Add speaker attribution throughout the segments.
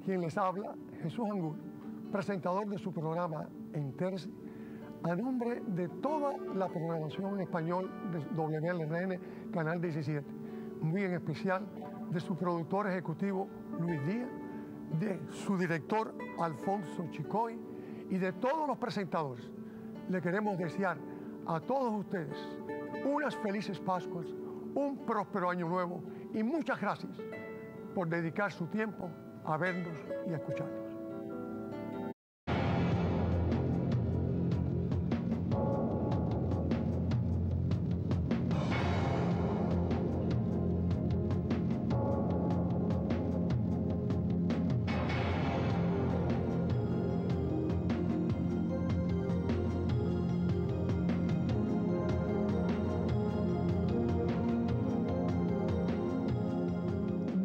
Speaker 1: Quien les habla, Jesús Angulo, presentador de su programa Entérese, a nombre de toda la programación en español de WLRN, Canal 17, muy en especial de su productor ejecutivo Luis Díaz, de su director Alfonso Chicoy y de todos los presentadores. Le queremos desear a todos ustedes unas felices Pascuas, un próspero año nuevo y muchas gracias por dedicar su tiempo a vernos y a escucharnos.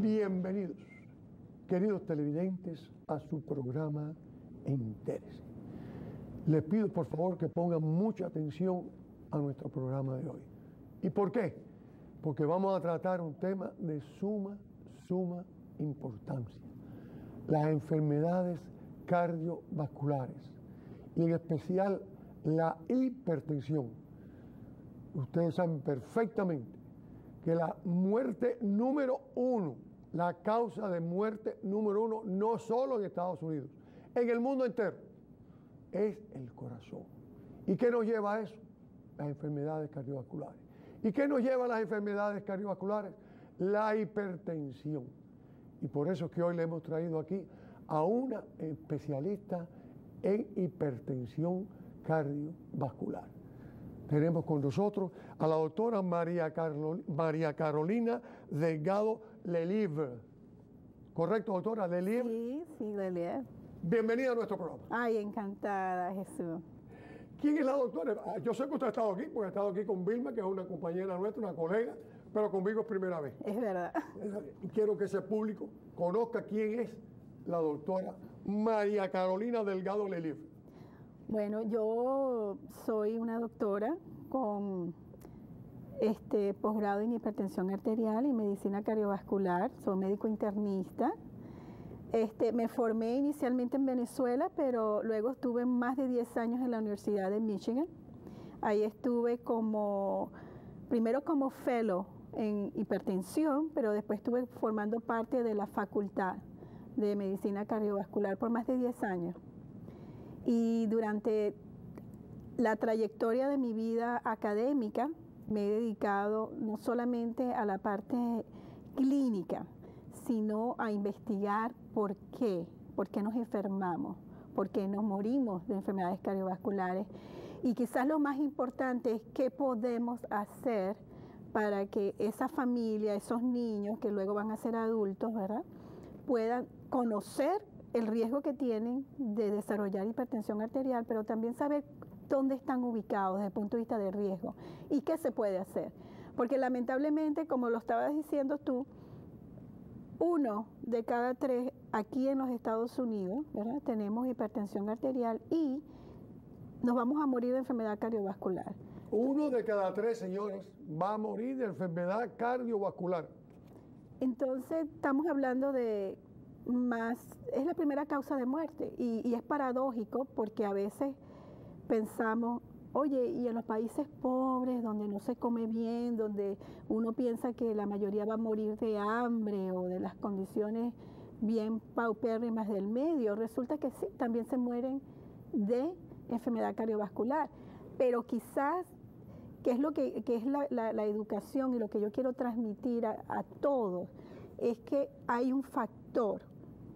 Speaker 1: Bienvenidos, queridos televidentes, a su programa Entérese. Les pido por favor que pongan mucha atención a nuestro programa de hoy. ¿Y por qué? Porque vamos a tratar un tema de suma importancia. Las enfermedades cardiovasculares y en especial la hipertensión. Ustedes saben perfectamente que la muerte número uno, la causa de muerte número uno, no solo en Estados Unidos, en el mundo entero, es el corazón. ¿Y qué nos lleva a eso? Las enfermedades cardiovasculares. ¿Y qué nos lleva a las enfermedades cardiovasculares? La hipertensión. Y por eso es que hoy le hemos traído aquí a una especialista en hipertensión cardiovascular. Tenemos con nosotros a la doctora María Carolina Delgado Lelievre. ¿Correcto, doctora? ¿Lelievre?
Speaker 2: Sí, Lelievre.
Speaker 1: Bienvenida a nuestro programa.
Speaker 2: Ay, encantada, Jesús.
Speaker 1: ¿Quién es la doctora? Yo sé que usted ha estado aquí, porque ha estado aquí con Vilma, que es una compañera nuestra, una colega, pero conmigo es primera vez.
Speaker 2: Es verdad.
Speaker 1: Y quiero que ese público conozca quién es la doctora María Carolina Delgado Lelievre.
Speaker 2: Bueno, yo soy una doctora con posgrado en hipertensión arterial y medicina cardiovascular. Soy médico internista. Me formé inicialmente en Venezuela, pero luego estuve más de 10 años en la Universidad de Michigan. Ahí estuve primero como fellow en hipertensión, pero después estuve formando parte de la facultad de medicina cardiovascular por más de 10 años. Y durante la trayectoria de mi vida académica me he dedicado no solamente a la parte clínica, sino a investigar por qué nos enfermamos, por qué nos morimos de enfermedades cardiovasculares. Y quizás lo más importante es qué podemos hacer para que esa familia, esos niños que luego van a ser adultos, ¿verdad?, puedan conocer el riesgo que tienen de desarrollar hipertensión arterial, pero también saber dónde están ubicados desde el punto de vista de riesgo y qué se puede hacer. Porque lamentablemente, como lo estabas diciendo tú, 1 de cada 3 aquí en los Estados Unidos, ¿verdad?, tenemos hipertensión arterial y nos vamos a morir de enfermedad cardiovascular.
Speaker 1: 1 de cada 3, señores, va a morir de enfermedad cardiovascular.
Speaker 2: Entonces, estamos hablando de es la primera causa de muerte y es paradójico porque a veces pensamos, oye, y en los países pobres donde no se come bien, donde uno piensa que la mayoría va a morir de hambre o de las condiciones bien paupérrimas del medio, resulta que sí, también se mueren de enfermedad cardiovascular, pero quizás, que es lo que es la educación y lo que yo quiero transmitir a todos, es que hay un factor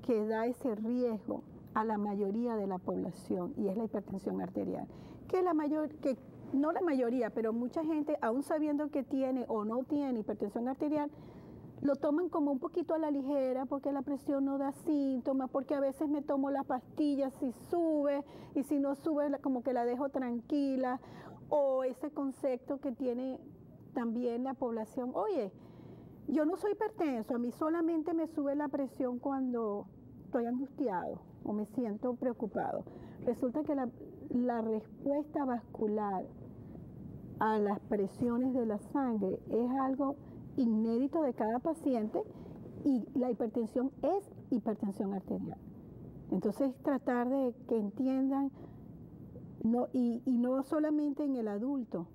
Speaker 2: que da ese riesgo a la mayoría de la población y es la hipertensión arterial. No la mayoría, pero mucha gente, aún sabiendo que tiene o no tiene hipertensión arterial, lo toman como un poquito a la ligera porque la presión no da síntomas, porque a veces me tomo las pastillas si sube y si no sube como que la dejo tranquila, o ese concepto que tiene también la población, oye, yo no soy hipertenso, a mí solamente me sube la presión cuando estoy angustiado o me siento preocupado. Resulta que la respuesta vascular a las presiones de la sangre es algo inédito de cada paciente Y la hipertensión es hipertensión arterial. Entonces, tratar de que entiendan, y no solamente en el adulto.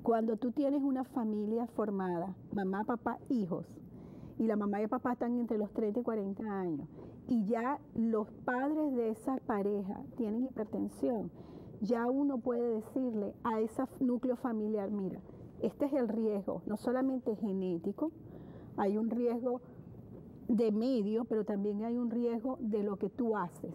Speaker 2: Cuando tú tienes una familia formada, mamá, papá, hijos, y la mamá y el papá están entre los 30 y 40 años, y ya los padres de esa pareja tienen hipertensión, ya uno puede decirle a ese núcleo familiar, mira, este es el riesgo, no solamente genético, hay un riesgo de medio, pero también hay un riesgo de lo que tú haces.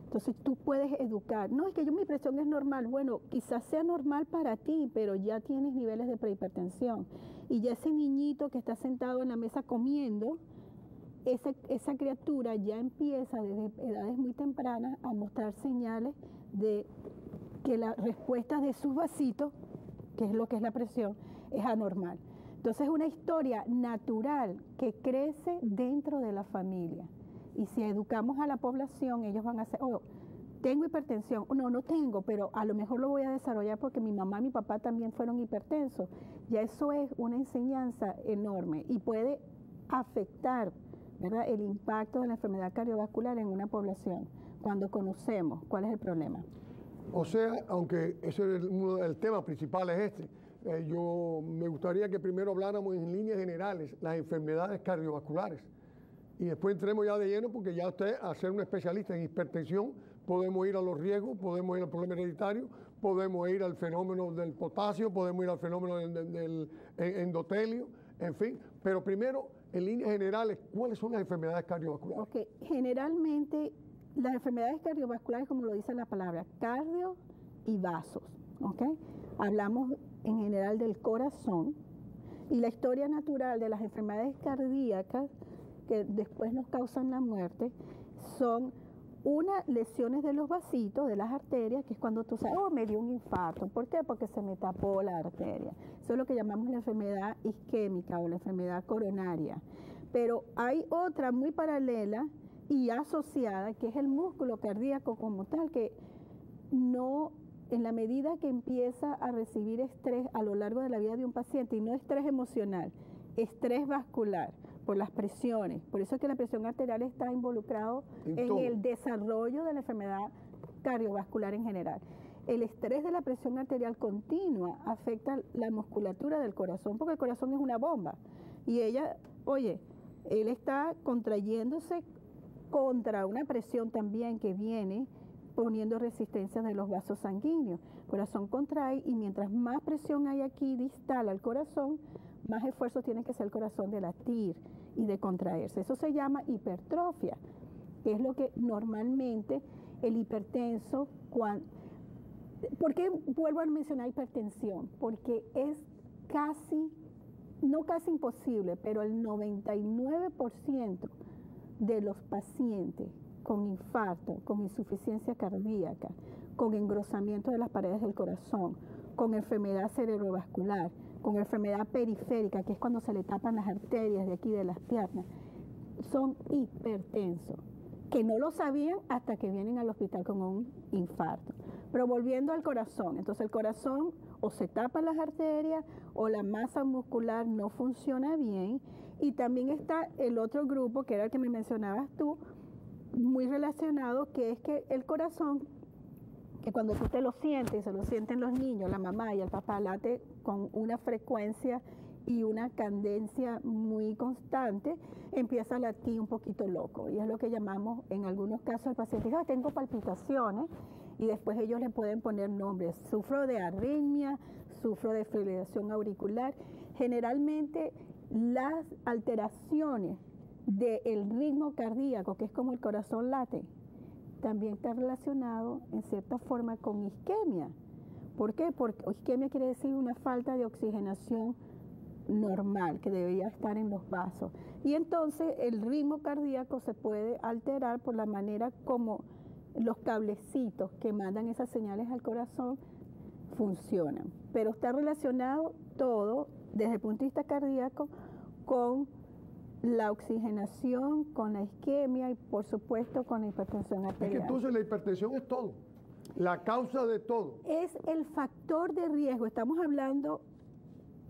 Speaker 2: Entonces tú puedes educar. No, es que mi presión es normal. Bueno, quizás sea normal para ti, pero ya tienes niveles de prehipertensión. Y ya ese niñito que está sentado en la mesa comiendo, esa criatura ya empieza desde edades muy tempranas a mostrar señales de que la respuesta de sus vasitos, que es lo que es la presión, es anormal. Entonces es una historia natural que crece dentro de la familia. Y si educamos a la población, ellos van a hacer, oh, tengo hipertensión, no tengo, pero a lo mejor lo voy a desarrollar porque mi mamá y mi papá también fueron hipertensos. Ya eso es una enseñanza enorme y puede afectar, ¿verdad?, el impacto de la enfermedad cardiovascular en una población cuando conocemos cuál es el problema.
Speaker 1: O sea, aunque ese es el tema principal es yo me gustaría que primero habláramos en líneas generales las enfermedades cardiovasculares. Y después entremos ya de lleno porque ya usted, al ser un especialista en hipertensión, podemos ir a los riesgos, podemos ir al problema hereditario, podemos ir al fenómeno del potasio, podemos ir al fenómeno del endotelio, en fin. Pero primero, en líneas generales, ¿cuáles son las enfermedades cardiovasculares?
Speaker 2: Ok, generalmente las enfermedades cardiovasculares, como lo dice la palabra, cardio y vasos, ¿ok? Hablamos en general del corazón y la historia natural de las enfermedades cardíacas que después nos causan la muerte, son lesiones de los vasitos, de las arterias, que es cuando tú sabes, oh, me dio un infarto. ¿Por qué? Porque se me tapó la arteria. Eso es lo que llamamos la enfermedad isquémica o la enfermedad coronaria. Pero hay otra muy paralela y asociada, que es el músculo cardíaco como tal, que no, en la medida que empieza a recibir estrés a lo largo de la vida de un paciente, y no estrés emocional, estrés vascular, por las presiones. Por eso es que la presión arterial está involucrado en el desarrollo de la enfermedad cardiovascular en general. El estrés de la presión arterial continua afecta la musculatura del corazón, porque el corazón es una bomba. Y él está contrayéndose contra una presión también que viene poniendo resistencia de los vasos sanguíneos. El corazón contrae y mientras más presión hay aquí distal al corazón, más esfuerzo tiene que hacer el corazón de latir y de contraerse. Eso se llama hipertrofia, que es lo que normalmente el hipertenso, ¿por qué vuelvo a mencionar hipertensión? Porque es no casi imposible, pero el 99% de los pacientes con infarto, con insuficiencia cardíaca, con engrosamiento de las paredes del corazón, con enfermedad cerebrovascular, con enfermedad periférica, que es cuando se le tapan las arterias de aquí de las piernas, son hipertensos, que no lo sabían hasta que vienen al hospital con un infarto. Pero volviendo al corazón, entonces el corazón o se tapan las arterias o la masa muscular no funciona bien, y también está el otro grupo, que era el que me mencionabas tú, muy relacionado, que es que el corazón, que cuando tú te lo sientes, se lo sienten los niños, la mamá y el papá, late con una frecuencia y una cadencia muy constante, empieza a latir un poquito loco. Y es lo que llamamos, en algunos casos, el paciente dice, tengo palpitaciones, y después ellos le pueden poner nombres. Sufro de arritmia, sufro de fibrilación auricular. Generalmente las alteraciones del ritmo cardíaco, que es como el corazón late, también está relacionado en cierta forma con isquemia. ¿Por qué? Porque isquemia quiere decir una falta de oxigenación normal que debería estar en los vasos. Y entonces el ritmo cardíaco se puede alterar por la manera como los cablecitos que mandan esas señales al corazón funcionan. Pero está relacionado todo, desde el punto de vista cardíaco, con la oxigenación, con la isquemia y por supuesto con la hipertensión arterial.
Speaker 1: Es que entonces la hipertensión es todo, la causa de todo.
Speaker 2: Es el factor de riesgo. Estamos hablando,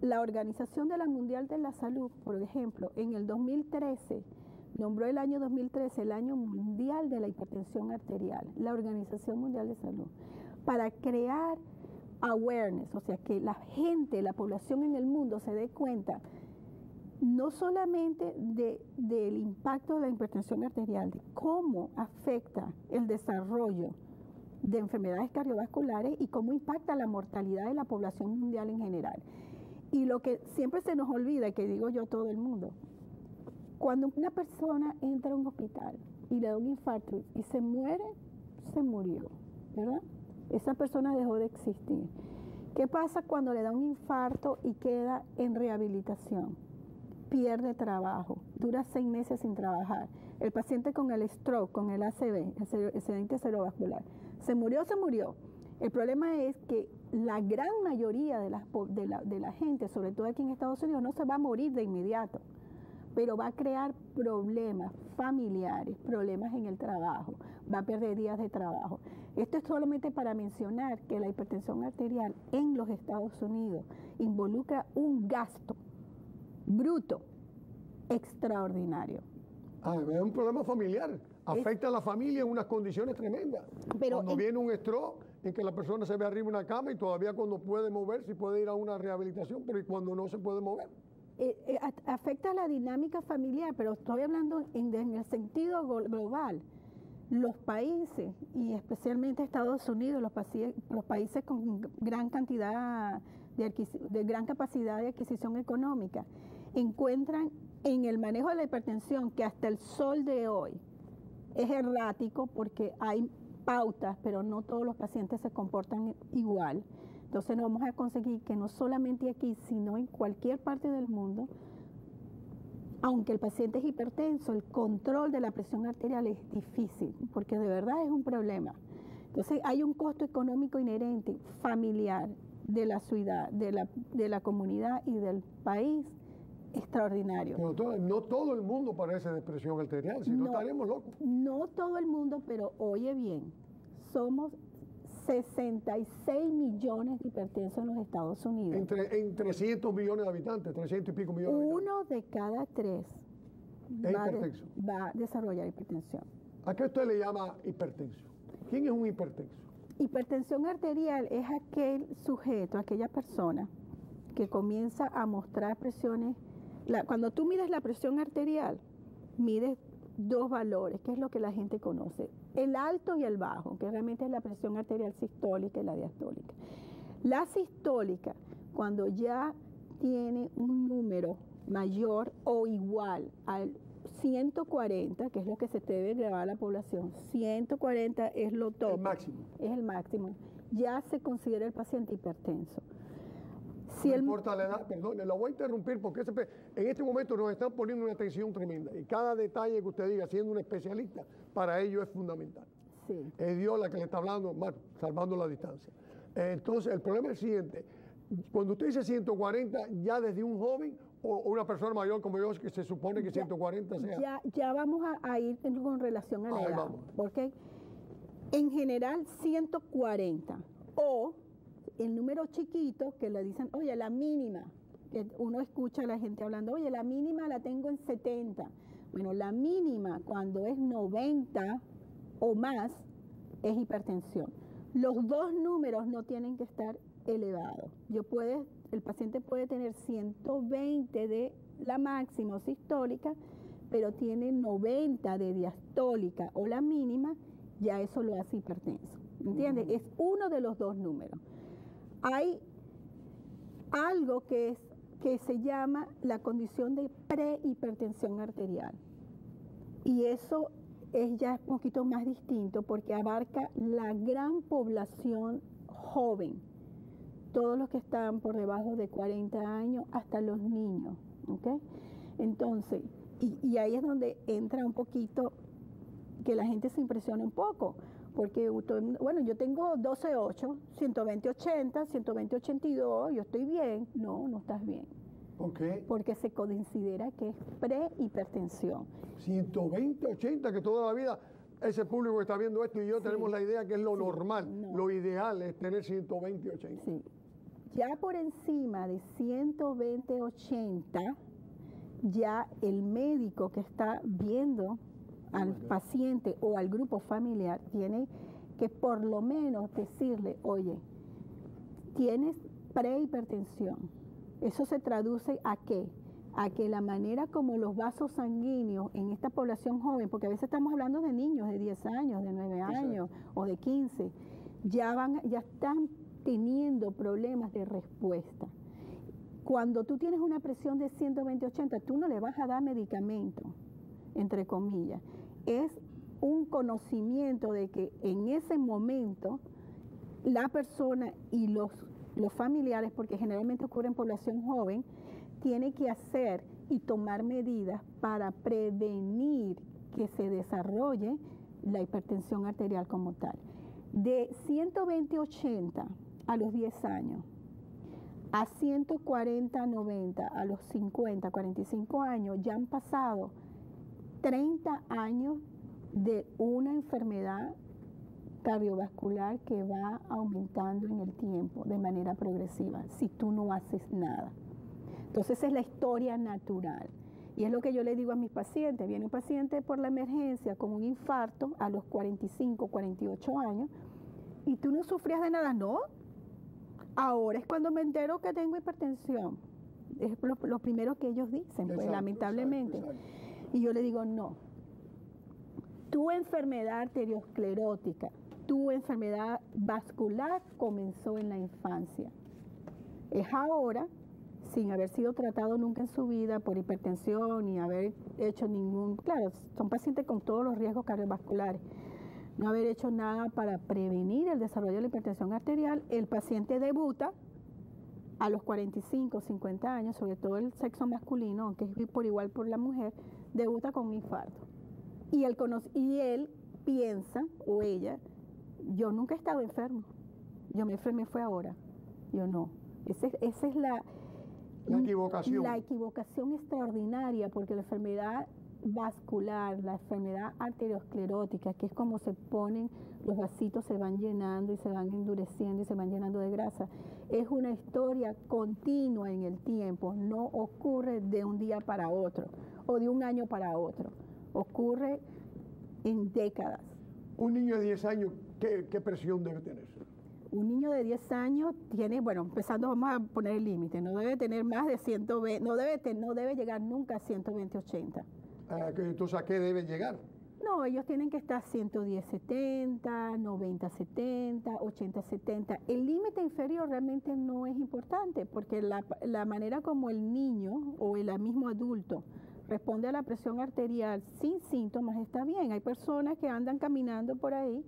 Speaker 2: la Organización Mundial de la Salud, por ejemplo, en el 2013, nombró el año 2013 el año mundial de la hipertensión arterial, la Organización Mundial de Salud, para crear awareness, o sea, que la gente, la población en el mundo se dé cuenta no solamente del impacto de la hipertensión arterial, de cómo afecta el desarrollo de enfermedades cardiovasculares y cómo impacta la mortalidad de la población mundial en general. Y lo que siempre se nos olvida, que digo yo a todo el mundo, cuando una persona entra a un hospital y le da un infarto y se muere, se murió, ¿verdad? Esa persona dejó de existir. ¿Qué pasa cuando le da un infarto y queda en rehabilitación? Pierde trabajo, dura 6 meses sin trabajar. El paciente con el stroke, con el ACV, el accidente cerebrovascular, se murió. El problema es que la gran mayoría de la gente, sobre todo aquí en Estados Unidos, no se va a morir de inmediato, pero va a crear problemas familiares, problemas en el trabajo, va a perder días de trabajo. Esto es solamente para mencionar que la hipertensión arterial en los Estados Unidos involucra un gasto bruto extraordinario.
Speaker 1: Es un problema familiar, afecta a la familia en unas condiciones tremendas. Pero cuando viene un stroke, en que la persona se ve arriba de una cama y todavía cuando puede moverse puede ir a una rehabilitación, pero ¿y cuando no se puede mover?
Speaker 2: Afecta la dinámica familiar, pero estoy hablando en el sentido global. Los países, y especialmente Estados Unidos, los países con gran cantidad de gran capacidad de adquisición económica, encuentran en el manejo de la hipertensión, que hasta el sol de hoy es errático porque hay pautas, pero no todos los pacientes se comportan igual. Entonces no vamos a conseguir que no solamente aquí, sino en cualquier parte del mundo, aunque el paciente es hipertenso, el control de la presión arterial es difícil, porque de verdad es un problema. Entonces hay un costo económico inherente, familiar, de la ciudad, de la comunidad y del país, extraordinario.
Speaker 1: Pero no todo el mundo padece de presión arterial, si no estaremos locos.
Speaker 2: No todo el mundo, pero oye bien, somos 66 millones de hipertensos en los Estados Unidos.
Speaker 1: En 300 millones de habitantes, 300 y pico millones de habitantes.
Speaker 2: 1 de cada 3 va a desarrollar hipertensión.
Speaker 1: ¿A qué usted le llama hipertenso? ¿Quién es un hipertenso?
Speaker 2: Hipertensión arterial es aquel sujeto, aquella persona que comienza a mostrar presiones. Cuando tú mides la presión arterial, mides 2 valores, que es lo que la gente conoce: el alto y el bajo, que realmente es la presión arterial sistólica y la diastólica. La sistólica, cuando ya tiene un número mayor o igual al 140, que es lo que se debe grabar a la población, 140 es lo top.
Speaker 1: El máximo.
Speaker 2: Es el máximo. Ya se considera el paciente hipertenso.
Speaker 1: Si no importa la edad, perdón, lo voy a interrumpir porque en este momento nos están poniendo una atención tremenda y cada detalle que usted diga, siendo un especialista, para ello es fundamental.
Speaker 2: Sí.
Speaker 1: Es Dios la que le está hablando, bueno, salvando la distancia. Entonces, el problema es el siguiente: cuando usted dice 140, ya desde un joven o una persona mayor como yo, que se supone que 140 sea.
Speaker 2: Ya vamos a ir con relación a la edad.
Speaker 1: Vamos.
Speaker 2: Porque en general 140 o el número chiquito que le dicen, oye, la mínima, que uno escucha a la gente hablando, oye, la mínima la tengo en 70. Bueno, la mínima cuando es 90 o más es hipertensión. Los 2 números no tienen que estar elevados. El paciente puede tener 120 de la máxima o sistólica, pero tiene 90 de diastólica o la mínima, ya eso lo hace hipertenso. ¿Entiendes? Es uno de los 2 números. Hay algo que se llama la condición de prehipertensión arterial. Y eso es ya un poquito más distinto porque abarca la gran población joven, todos los que están por debajo de 40 años hasta los niños, ¿ok? Entonces, y ahí es donde entra un poquito que la gente se impresiona un poco, porque, bueno, yo tengo 12.8, 120.80, 120.82, yo estoy bien. No, no estás bien.
Speaker 1: ¿Por qué?
Speaker 2: Porque se considera que es prehipertensión.
Speaker 1: 120.80, que toda la vida ese público que está viendo esto y yo tenemos la idea que es lo normal. No. Lo ideal es tener 120.80.
Speaker 2: Sí. Ya por encima de 120/80, ya el médico que está viendo al paciente o al grupo familiar tiene que por lo menos decirle, oye, tienes prehipertensión. Eso se traduce a qué? A que la manera como los vasos sanguíneos en esta población joven, porque a veces estamos hablando de niños de 10 años, de 9 años o de 15, ya están teniendo problemas de respuesta. Cuando tú tienes una presión de 120/80, tú no le vas a dar medicamento, entre comillas. Es un conocimiento de que en ese momento la persona y los familiares, porque generalmente ocurre en población joven, tiene que hacer y tomar medidas para prevenir que se desarrolle la hipertensión arterial como tal. De 120/80 a los 10 años, a 140/90 a los 50, 45 años, ya han pasado 30 años de una enfermedad cardiovascular que va aumentando en el tiempo de manera progresiva, si tú no haces nada. Entonces es la historia natural. Y es lo que yo le digo a mis pacientes. Viene un paciente por la emergencia con un infarto a los 45, 48 años y tú no sufrías de nada, ¿no? Ahora es cuando me entero que tengo hipertensión. Es lo primero que ellos dicen, pues lamentablemente. Exacto. Y yo le digo, no. Tu enfermedad arteriosclerótica, tu enfermedad vascular comenzó en la infancia. Es ahora, sin haber sido tratado nunca en su vida por hipertensión ni haber hecho ningún... Claro, son pacientes con todos los riesgos cardiovasculares. No haber hecho nada para prevenir el desarrollo de la hipertensión arterial, el paciente debuta a los 45, 50 años, sobre todo el sexo masculino, aunque es por igual por la mujer, debuta con un infarto. Y él piensa, o ella, yo nunca he estado enfermo, yo me enfermé fue ahora. Yo no. Esa es la
Speaker 1: equivocación.
Speaker 2: La equivocación extraordinaria, porque la enfermedad vascular, la enfermedad arteriosclerótica, que es como se ponen, los vasitos se van llenando y se van endureciendo y se van llenando de grasa, es una historia continua en el tiempo, no ocurre de un día para otro o de un año para otro, ocurre en décadas.
Speaker 1: Un niño de 10 años, ¿qué presión debe tener?
Speaker 2: Un niño de 10 años tiene, bueno, empezando vamos a poner el límite, no debe tener más de 120, no debe llegar nunca a 120/80.
Speaker 1: Entonces, ¿a qué debe llegar?
Speaker 2: No, ellos tienen que estar 110/70, 90/70, 80/70. El límite inferior realmente no es importante, porque la manera como el niño o el mismo adulto responde a la presión arterial sin síntomas está bien. Hay personas que andan caminando por ahí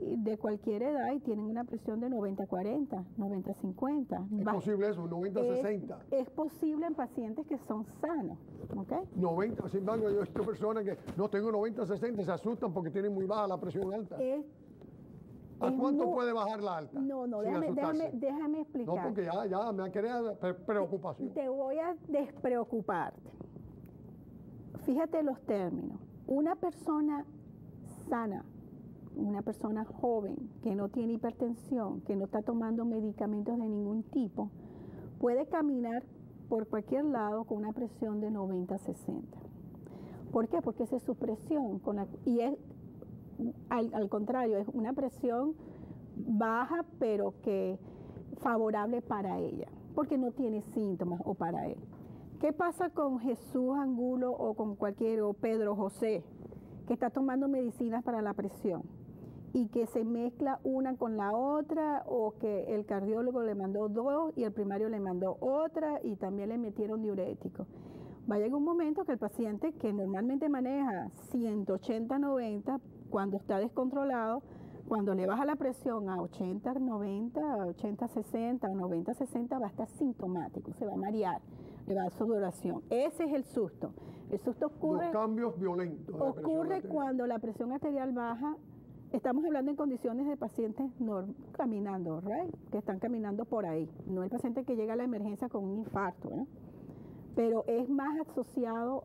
Speaker 2: de cualquier edad y tienen una presión de 90/40, 90/50.
Speaker 1: ¿Es posible eso, 90/60?
Speaker 2: Es posible en pacientes que son sanos, ¿ok?
Speaker 1: 90, sin embargo, yo he visto personas que no tengo 90/60, se asustan porque tienen muy baja la presión alta. ¿A cuánto puede bajar la alta?
Speaker 2: No, déjame explicar.
Speaker 1: No, porque ya me ha creado preocupación.
Speaker 2: Te voy a despreocuparte. Fíjate los términos. Una persona sana, una persona joven que no tiene hipertensión, que no está tomando medicamentos de ningún tipo, puede caminar por cualquier lado con una presión de 90/60. ¿Por qué? Porque esa es su presión. Y es, al contrario, es una presión baja, pero que favorable para ella, porque no tiene síntomas o para él. ¿Qué pasa con Jesús Angulo o con o Pedro José, que está tomando medicinas para la presión y que se mezcla una con la otra, o que el cardiólogo le mandó 2 y el primario le mandó otra y también le metieron diurético? Va a llegar un momento que el paciente, que normalmente maneja 180/90, cuando está descontrolado, cuando le baja la presión a 80/90, 80/60 o 90/60, va a estar sintomático, se va a marear, le va a dar sudoración. Ese es el susto. El susto ocurre...
Speaker 1: Los cambios violentos.
Speaker 2: Ocurre cuando la presión arterial baja. Estamos hablando en condiciones de pacientes caminando, ¿right? Que están caminando por ahí. No el paciente que llega a la emergencia con un infarto, ¿no? Pero es más asociado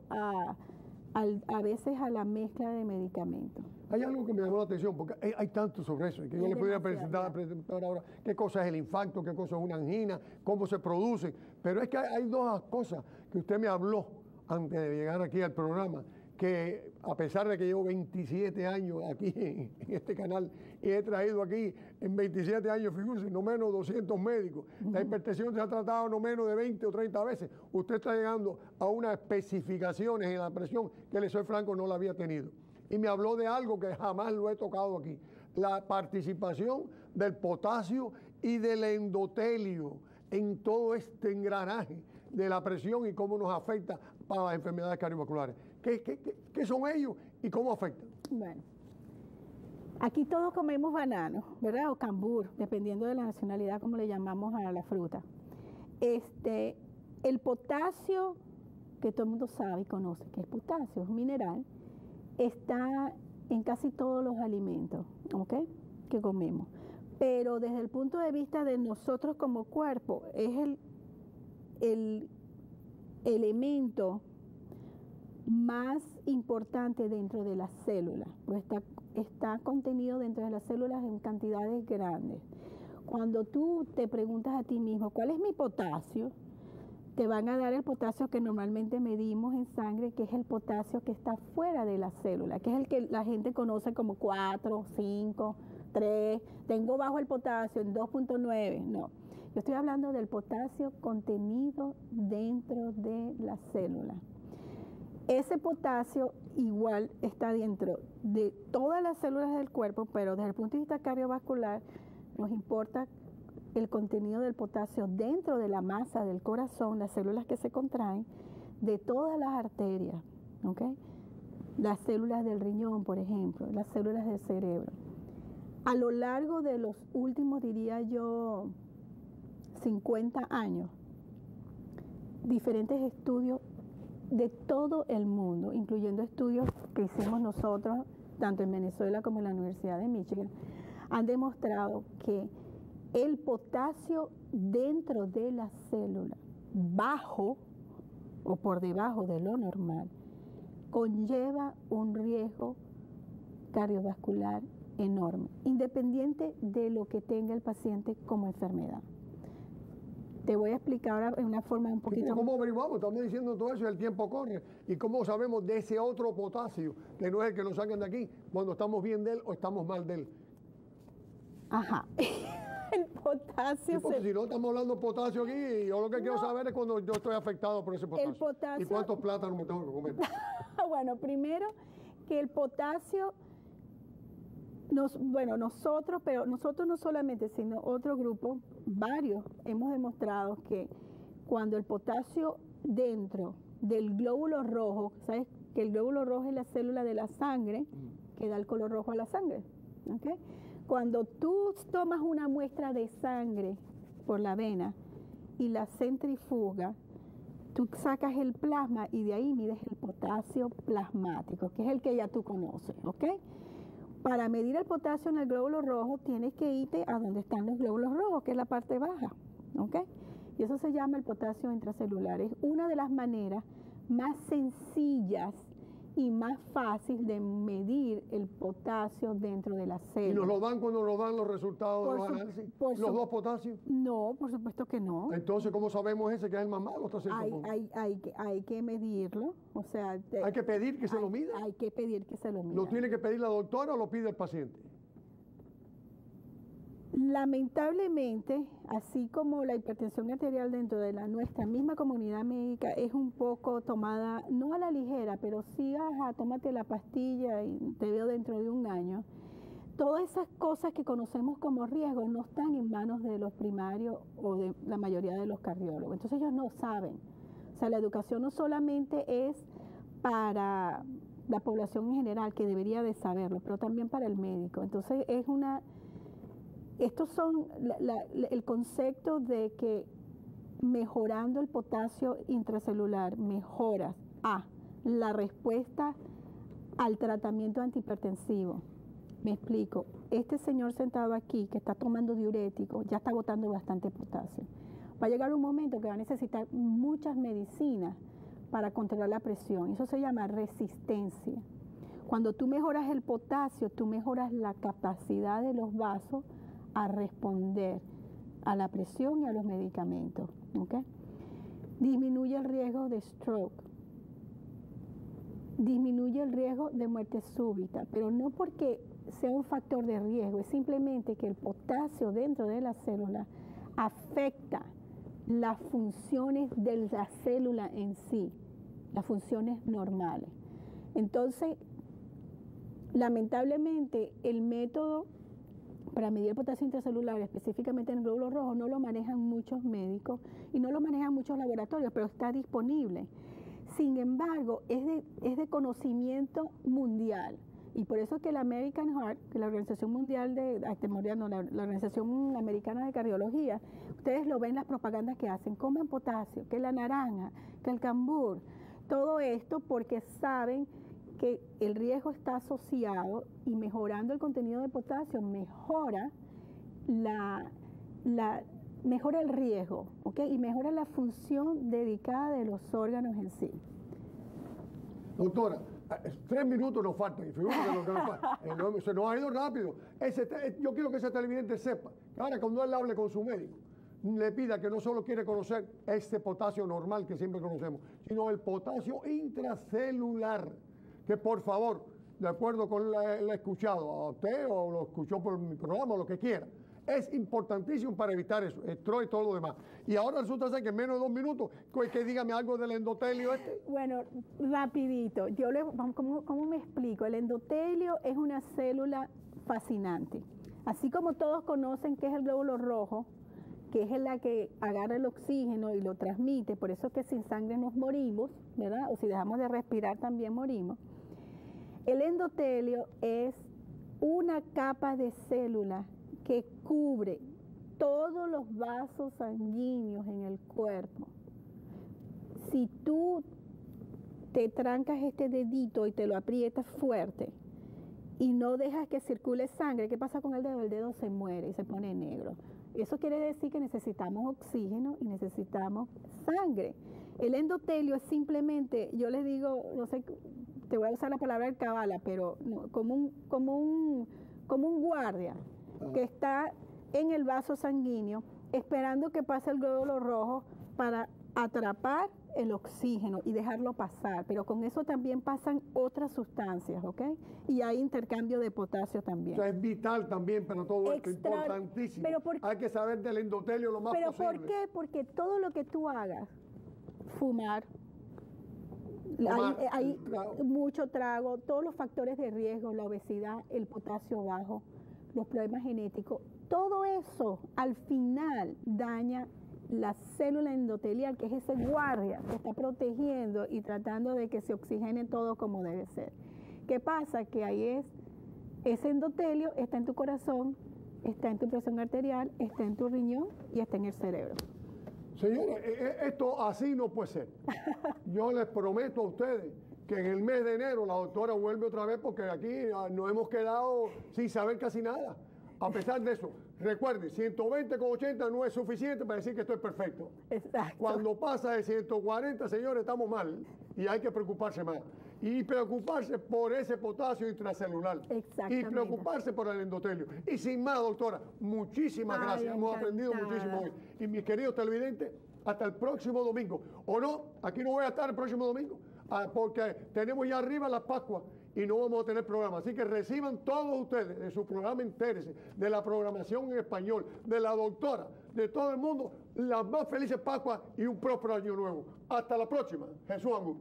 Speaker 2: a veces a la mezcla de medicamentos.
Speaker 1: Hay algo que me llamó la atención, porque hay tanto sobre eso, que yo le pudiera presentar ahora qué cosa es el infarto, qué cosa es una angina, cómo se produce. Pero es que hay dos cosas que usted me habló antes de llegar aquí al programa, que a pesar de que llevo 27 años aquí en este canal y he traído aquí en 27 años, fíjense, no menos de 200 médicos. La hipertensión se ha tratado no menos de 20 o 30 veces. Usted está llegando a unas especificaciones en la presión que, le soy franco, no la había tenido. Y me habló de algo que jamás lo he tocado aquí, la participación del potasio y del endotelio en todo este engranaje de la presión y cómo nos afecta para las enfermedades cardiovasculares. ¿Qué son ellos y cómo afectan?
Speaker 2: Bueno, aquí todos comemos bananos, ¿verdad? O cambur, dependiendo de la nacionalidad, como le llamamos a la fruta. El potasio, que todo el mundo sabe y conoce que es potasio, es un mineral, está en casi todos los alimentos, ¿ok?, que comemos. Pero desde el punto de vista de nosotros como cuerpo, es el elemento más importante dentro de las células, pues está contenido dentro de las células en cantidades grandes. Cuando tú te preguntas a ti mismo, ¿cuál es mi potasio?, te van a dar el potasio que normalmente medimos en sangre, que es el potasio que está fuera de la célula, que es el que la gente conoce como 4, 5, 3, tengo bajo el potasio en 2.9, no. Yo estoy hablando del potasio contenido dentro de la célula. Ese potasio igual está dentro de todas las células del cuerpo, pero desde el punto de vista cardiovascular nos importa el contenido del potasio dentro de la masa del corazón, las células que se contraen, de todas las arterias, ¿ok? Las células del riñón, por ejemplo, las células del cerebro. A lo largo de los últimos, diría yo, 50 años, diferentes estudios de todo el mundo, incluyendo estudios que hicimos nosotros, tanto en Venezuela como en la Universidad de Michigan, han demostrado que el potasio dentro de la célula, bajo o por debajo de lo normal, conlleva un riesgo cardiovascular enorme, independiente de lo que tenga el paciente como enfermedad. Te voy a explicar ahora en una forma un poquito...
Speaker 1: ¿Cómo averiguamos? Estamos diciendo todo eso y el tiempo corre. ¿Y cómo sabemos de ese otro potasio, que no es el que nos sacan de aquí, cuando estamos bien de él o estamos mal de él?
Speaker 2: Ajá. El potasio...
Speaker 1: Sí, porque si no estamos hablando de potasio aquí, y yo lo que quiero saber es cuando yo estoy afectado por ese potasio.
Speaker 2: El potasio...
Speaker 1: ¿Y cuántos plátanos me tengo que comer?
Speaker 2: Bueno, primero que el potasio... nosotros, pero nosotros no solamente, sino otro grupo, varios, hemos demostrado que cuando el potasio dentro del glóbulo rojo, ¿sabes? Que el glóbulo rojo es la célula de la sangre que da el color rojo a la sangre, ¿ok? Cuando tú tomas una muestra de sangre por la vena y la centrifugas, tú sacas el plasma y de ahí mides el potasio plasmático, que es el que ya tú conoces, ¿ok? Para medir el potasio en el glóbulo rojo tienes que irte a donde están los glóbulos rojos, que es la parte baja, ¿ok? Y eso se llama el potasio intracelular. Es una de las maneras más sencillas y más fácil de medir el potasio dentro de la célula.
Speaker 1: ¿Y nos lo dan cuando nos dan los resultados de los análisis? ¿Los dos potasios?
Speaker 2: No, por supuesto que no.
Speaker 1: Entonces, ¿cómo sabemos ese que es el más malo?
Speaker 2: Hay que medirlo, o sea...
Speaker 1: ¿Hay que pedir que se lo mida?
Speaker 2: Hay que pedir que se lo mida.
Speaker 1: ¿Lo tiene que pedir la doctora o lo pide el paciente?
Speaker 2: Lamentablemente, así como la hipertensión arterial dentro de nuestra misma comunidad médica es un poco tomada, no a la ligera, pero sí, tómate la pastilla y te veo dentro de un año. Todas esas cosas que conocemos como riesgos no están en manos de los primarios o de la mayoría de los cardiólogos. Entonces ellos no saben. O sea, la educación no solamente es para la población en general, que debería de saberlo, pero también para el médico. Entonces es una... Estos son el concepto de que mejorando el potasio intracelular mejoras la respuesta al tratamiento antihipertensivo. Me explico. Este señor sentado aquí que está tomando diurético ya está botando bastante potasio. Va a llegar un momento que va a necesitar muchas medicinas para controlar la presión. Eso se llama resistencia. Cuando tú mejoras el potasio, tú mejoras la capacidad de los vasos a responder a la presión y a los medicamentos. ¿Okay? Disminuye el riesgo de stroke. Disminuye el riesgo de muerte súbita, pero no porque sea un factor de riesgo, es simplemente que el potasio dentro de la célula afecta las funciones de la célula en sí, las funciones normales. Entonces, lamentablemente, el método para medir el potasio intracelular, específicamente en el glóbulo rojo, no lo manejan muchos médicos y no lo manejan muchos laboratorios, pero está disponible. Sin embargo, es de conocimiento mundial. Y por eso que la American Heart, que la Organización Mundial la Organización Americana de Cardiología, ustedes lo ven en las propagandas que hacen, comen potasio, que la naranja, que el cambur, todo esto porque saben que el riesgo está asociado y mejorando el contenido de potasio mejora mejora el riesgo, ¿ok? Y mejora la función dedicada de los órganos en sí.
Speaker 1: Doctora, 3 minutos nos faltan, y fíjate lo que nos falta. Se nos ha ido rápido. Yo quiero que ese televidente sepa que ahora cuando él hable con su médico, le pida que no solo quiere conocer este potasio normal que siempre conocemos, sino el potasio intracelular, que por favor, de acuerdo con lo escuchado a usted o lo escuchó por mi programa o lo que quiera, es importantísimo para evitar eso, estrés y todo lo demás. Y ahora resulta ser que en menos de 2 minutos, que dígame algo del endotelio este.
Speaker 2: Bueno, rapidito, ¿cómo me explico? El endotelio es una célula fascinante. Así como todos conocen qué es el glóbulo rojo, que es la que agarra el oxígeno y lo transmite, por eso que sin sangre nos morimos, ¿verdad? O si dejamos de respirar también morimos. El endotelio es una capa de células que cubre todos los vasos sanguíneos en el cuerpo. Si tú te trancas este dedito y te lo aprietas fuerte y no dejas que circule sangre, ¿qué pasa con el dedo? El dedo se muere y se pone negro. Eso quiere decir que necesitamos oxígeno y necesitamos sangre. El endotelio es simplemente, yo les digo, no sé, te voy a usar la palabra cabala, pero no, como un guardia que está en el vaso sanguíneo esperando que pase el glóbulo rojo para atrapar el oxígeno y dejarlo pasar, pero con eso también pasan otras sustancias, ¿ok? Y hay intercambio de potasio también.
Speaker 1: O sea, es vital también para todo esto, importantísimo. Hay que saber del endotelio lo más posible.
Speaker 2: ¿Pero por qué? Porque todo lo que tú hagas, fumar, hay mucho trago, todos los factores de riesgo, la obesidad, el potasio bajo, los problemas genéticos, todo eso al final daña la célula endotelial, que es ese guardia que está protegiendo y tratando de que se oxigene todo como debe ser. ¿Qué pasa? Que ahí ese endotelio está en tu corazón, está en tu presión arterial, está en tu riñón y está en el cerebro.
Speaker 1: Señores, esto así no puede ser. Yo les prometo a ustedes que en el mes de enero la doctora vuelve otra vez porque aquí nos hemos quedado sin saber casi nada. A pesar de eso, recuerde, 120/80 no es suficiente para decir que estoy perfecto.
Speaker 2: Exacto.
Speaker 1: Cuando pasa de 140, señores, estamos mal y hay que preocuparse más. Y preocuparse por ese potasio intracelular.
Speaker 2: Exactamente.
Speaker 1: Y preocuparse por el endotelio. Y sin más, doctora, muchísimas gracias. Hemos aprendido muchísimo hoy. Y mis queridos televidentes, hasta el próximo domingo. O no, aquí no voy a estar el próximo domingo, porque tenemos ya arriba las Pascuas y no vamos a tener programa. Así que reciban todos ustedes de su programa Entérese, de la programación en español, de la doctora, de todo el mundo, las más felices Pascuas y un próspero año nuevo. Hasta la próxima. Jesús Angus.